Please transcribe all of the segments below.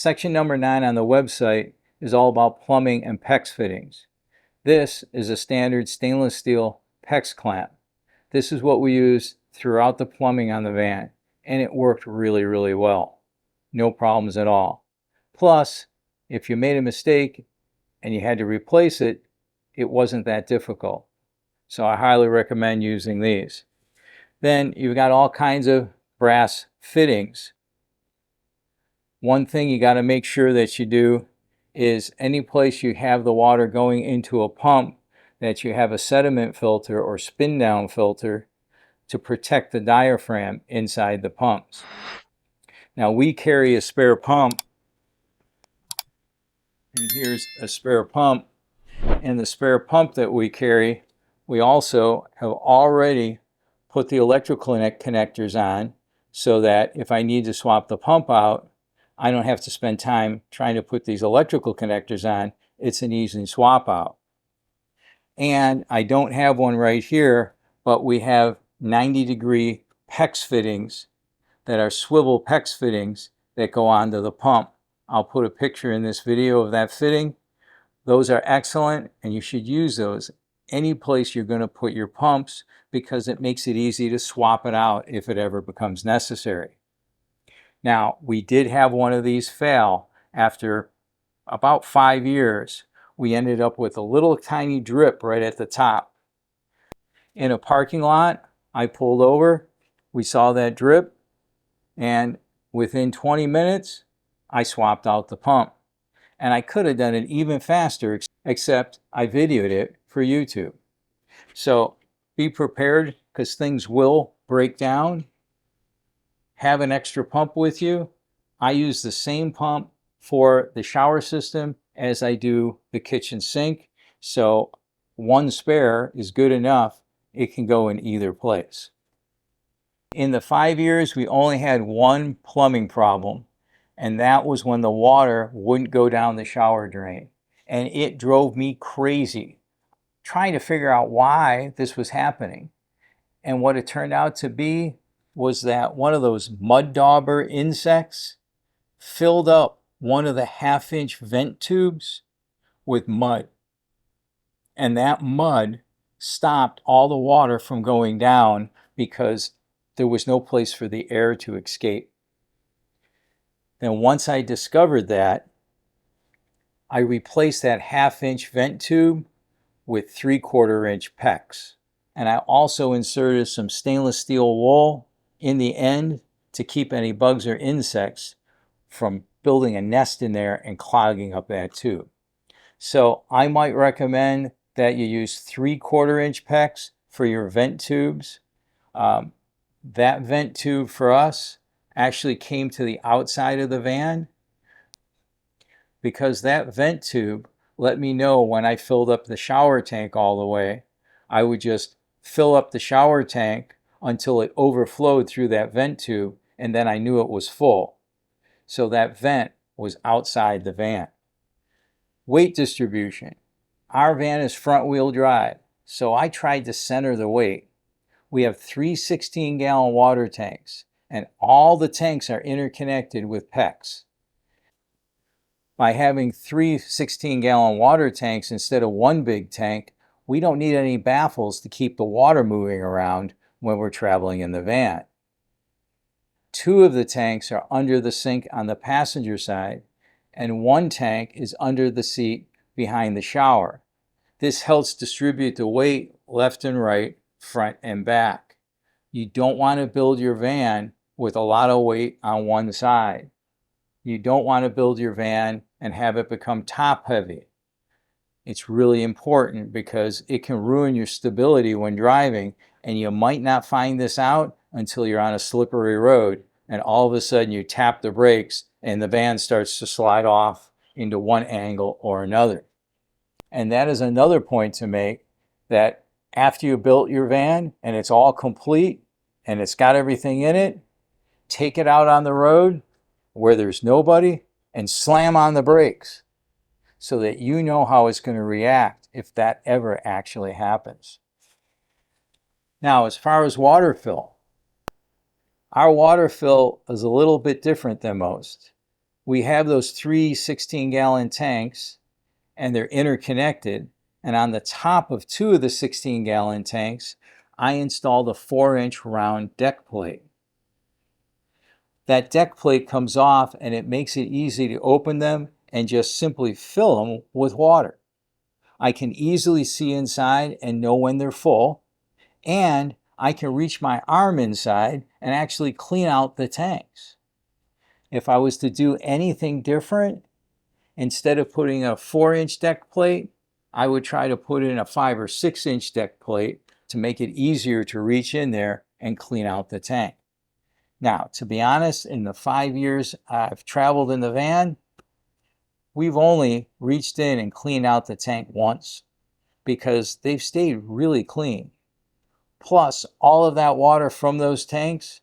Section number 9 on the website is all about plumbing and PEX fittings. This is a standard stainless steel PEX clamp. This is what we use throughout the plumbing on the van, and it worked really, really well. No problems at all. Plus, if you made a mistake and you had to replace it, it wasn't that difficult. So I highly recommend using these. Then you've got all kinds of brass fittings. One thing you got to make sure that you do is any place you have the water going into a pump, that you have a sediment filter or spin down filter to protect the diaphragm inside the pumps. Now we carry a spare pump, and here's a spare pump, and the spare pump that we carry, we also have already put the electrical connectors on so that if I need to swap the pump out, I don't have to spend time trying to put these electrical connectors on. It's an easy swap out. And I don't have one right here, but we have 90-degree PEX fittings that are swivel PEX fittings that go onto the pump. I'll put a picture in this video of that fitting. Those are excellent, and you should use those any place you're going to put your pumps because it makes it easy to swap it out if it ever becomes necessary. Now, we did have one of these fail. After about 5 years, we ended up with a little tiny drip right at the top. In a parking lot, I pulled over, we saw that drip, and within 20 minutes, I swapped out the pump. And I could have done it even faster, except I videoed it for YouTube. So be prepared because things will break down. Have an extra pump with you. I use the same pump for the shower system as I do the kitchen sink. So one spare is good enough. It can go in either place. In the 5 years, we only had one plumbing problem, and that was when the water wouldn't go down the shower drain. And it drove me crazy trying to figure out why this was happening. And what it turned out to be was that one of those mud dauber insects filled up one of the 1/2-inch vent tubes with mud. And that mud stopped all the water from going down because there was no place for the air to escape. Then once I discovered that, I replaced that 1/2-inch vent tube with 3/4-inch PEX. And I also inserted some stainless steel wool in the end to keep any bugs or insects from building a nest in there and clogging up that tube. So I might recommend that you use 3/4-inch PEX for your vent tubes. That vent tube for us actually came to the outside of the van because that vent tube let me know when I filled up the shower tank all the way. I would just fill up the shower tank until it overflowed through that vent tube, and then I knew it was full. So that vent was outside the van. Weight distribution. Our van is front-wheel drive, so I tried to center the weight. We have 3 16-gallon water tanks, and all the tanks are interconnected with PEX. By having 3 16-gallon water tanks instead of one big tank, we don't need any baffles to keep the water moving around when we're traveling in the van. 2 of the tanks are under the sink on the passenger side, and 1 tank is under the seat behind the shower. This helps distribute the weight left and right, front and back. You don't want to build your van with a lot of weight on one side. You don't want to build your van and have it become top heavy. It's really important because it can ruin your stability when driving, and you might not find this out until you're on a slippery road and all of a sudden you tap the brakes and the van starts to slide off into one angle or another. And that is another point to make, that after you built your van and it's all complete and it's got everything in it, take it out on the road where there's nobody and slam on the brakes so that you know how it's going to react if that ever actually happens. Now, as far as water fill, our water fill is a little bit different than most. we have those three 16-gallon tanks, and they're interconnected. And on the top of two of the 16-gallon tanks, I installed a 4-inch round deck plate. That deck plate comes off and it makes it easy to open them and just simply fill them with water. I can easily see inside and know when they're full, and I can reach my arm inside and actually clean out the tanks. If I was to do anything different, instead of putting a 4-inch deck plate, I would try to put in a 5 or 6-inch deck plate to make it easier to reach in there and clean out the tank. Now, to be honest, in the 5 years I've traveled in the van, we've only reached in and cleaned out the tank once because they've stayed really clean. Plus, all of that water from those tanks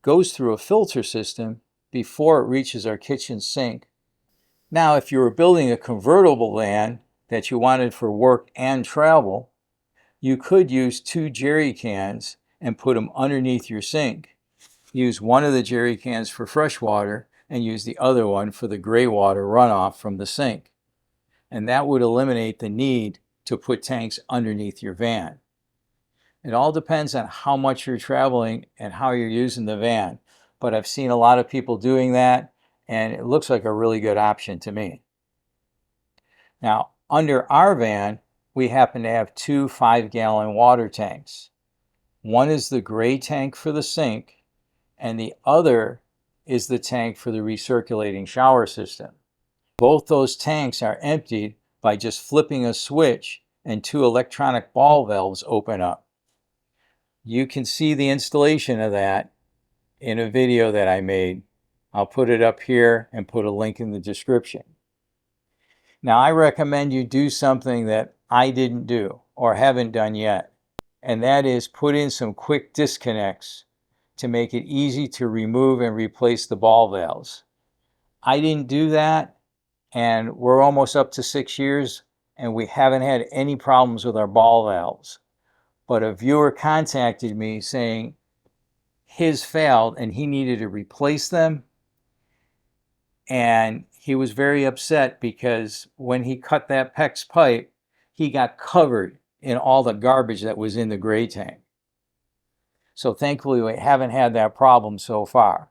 goes through a filter system before it reaches our kitchen sink. Now, if you were building a convertible van that you wanted for work and travel, you could use 2 jerry cans and put them underneath your sink. Use one of the jerry cans for fresh water and use the other one for the gray water runoff from the sink. And that would eliminate the need to put tanks underneath your van. It all depends on how much you're traveling and how you're using the van. But I've seen a lot of people doing that, and it looks like a really good option to me. Now, under our van, we happen to have 2 5-gallon water tanks. One is the gray tank for the sink, and the other is the tank for the recirculating shower system. Both those tanks are emptied by just flipping a switch and 2 electronic ball valves open up. You can see the installation of that in a video that I made. I'll put it up here and put a link in the description. Now, I recommend you do something that I didn't do or haven't done yet, and that is put in some quick disconnects to make it easy to remove and replace the ball valves. I didn't do that, and we're almost up to 6 years, and we haven't had any problems with our ball valves. But a viewer contacted me saying his failed and he needed to replace them. And he was very upset because when he cut that PEX pipe, he got covered in all the garbage that was in the gray tank. So thankfully, we haven't had that problem so far.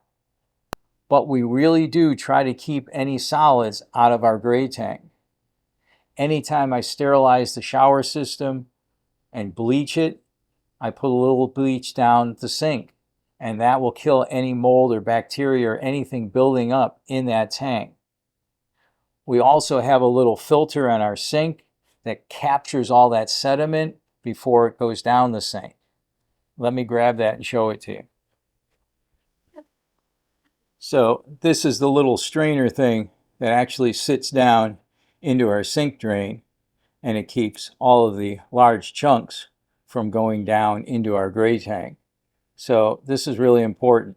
But we really do try to keep any solids out of our gray tank. Anytime I sterilize the shower system and bleach it, I put a little bleach down the sink, and that will kill any mold or bacteria or anything building up in that tank. We also have a little filter on our sink that captures all that sediment before it goes down the sink. Let me grab that and show it to you. So this is the little strainer thing that actually sits down into our sink drain, and it keeps all of the large chunks from going down into our gray tank. So this is really important.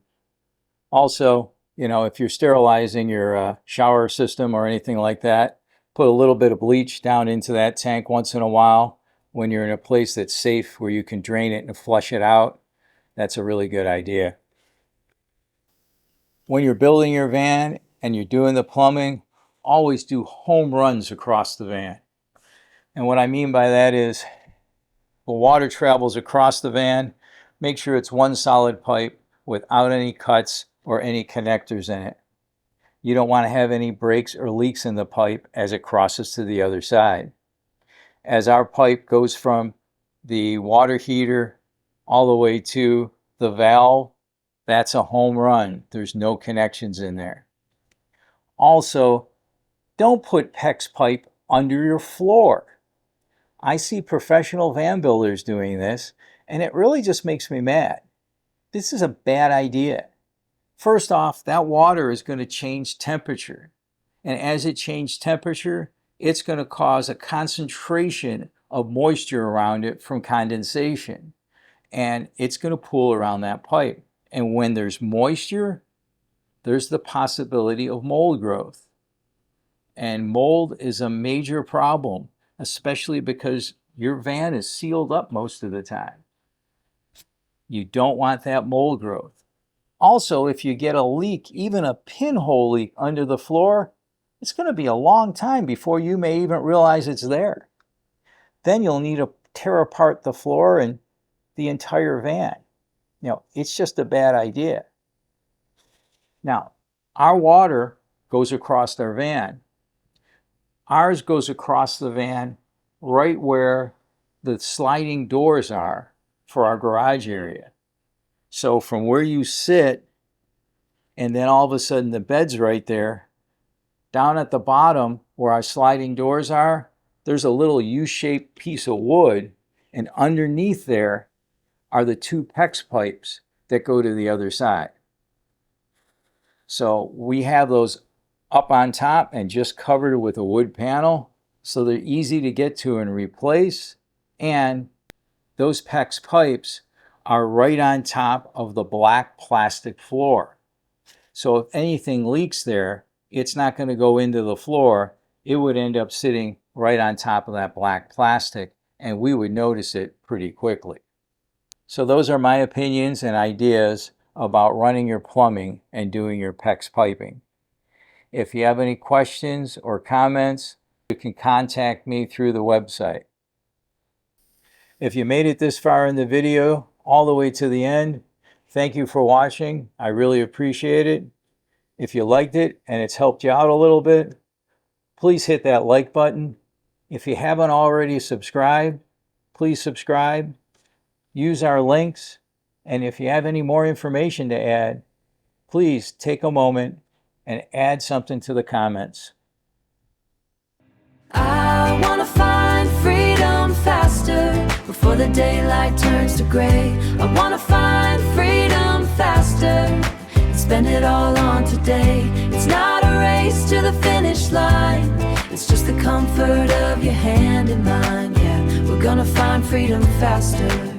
Also, if you're sterilizing your shower system or anything like that, put a little bit of bleach down into that tank once in a while when you're in a place that's safe where you can drain it and flush it out. That's a really good idea. When you're building your van and you're doing the plumbing, always do home runs across the van. And what I mean by that is the water travels across the van. Make sure it's one solid pipe without any cuts or any connectors in it. You don't want to have any breaks or leaks in the pipe as it crosses to the other side. As our pipe goes from the water heater all the way to the valve, that's a home run. There's no connections in there. Also, don't put PEX pipe under your floor. I see professional van builders doing this, and it really just makes me mad. This is a bad idea. First off, that water is going to change temperature. And as it changes temperature, it's going to cause a concentration of moisture around it from condensation. And it's going to pool around that pipe. And when there's moisture, there's the possibility of mold growth. And mold is a major problem, especially because your van is sealed up most of the time. You don't want that mold growth. Also, if you get a leak, even a pinhole leak under the floor, it's going to be a long time before you may even realize it's there. Then you'll need to tear apart the floor and the entire van. It's just a bad idea. Now, our water goes across our van. Ours goes across the van right where the sliding doors are for our garage area. So from where you sit, and then all of a sudden the bed's right there, down at the bottom where our sliding doors are, there's a little U-shaped piece of wood, and underneath there are the two PEX pipes that go to the other side. So we have those up on top and just covered with a wood panel, so they're easy to get to and replace. And those PEX pipes are right on top of the black plastic floor. So if anything leaks there, it's not going to go into the floor. It would end up sitting right on top of that black plastic, and we would notice it pretty quickly. So those are my opinions and ideas about running your plumbing and doing your PEX piping. If you have any questions or comments, you can contact me through the website. If you made it this far in the video, all the way to the end, thank you for watching. I really appreciate it. If you liked it and it's helped you out a little bit, please hit that like button. If you haven't already subscribed, please subscribe. Use our links. And if you have any more information to add, please take a moment and add something to the comments. I want to find freedom faster before the daylight turns to gray. I want to find freedom faster and spend it all on today. It's not a race to the finish line. It's just the comfort of your hand in mine. Yeah, we're gonna find freedom faster.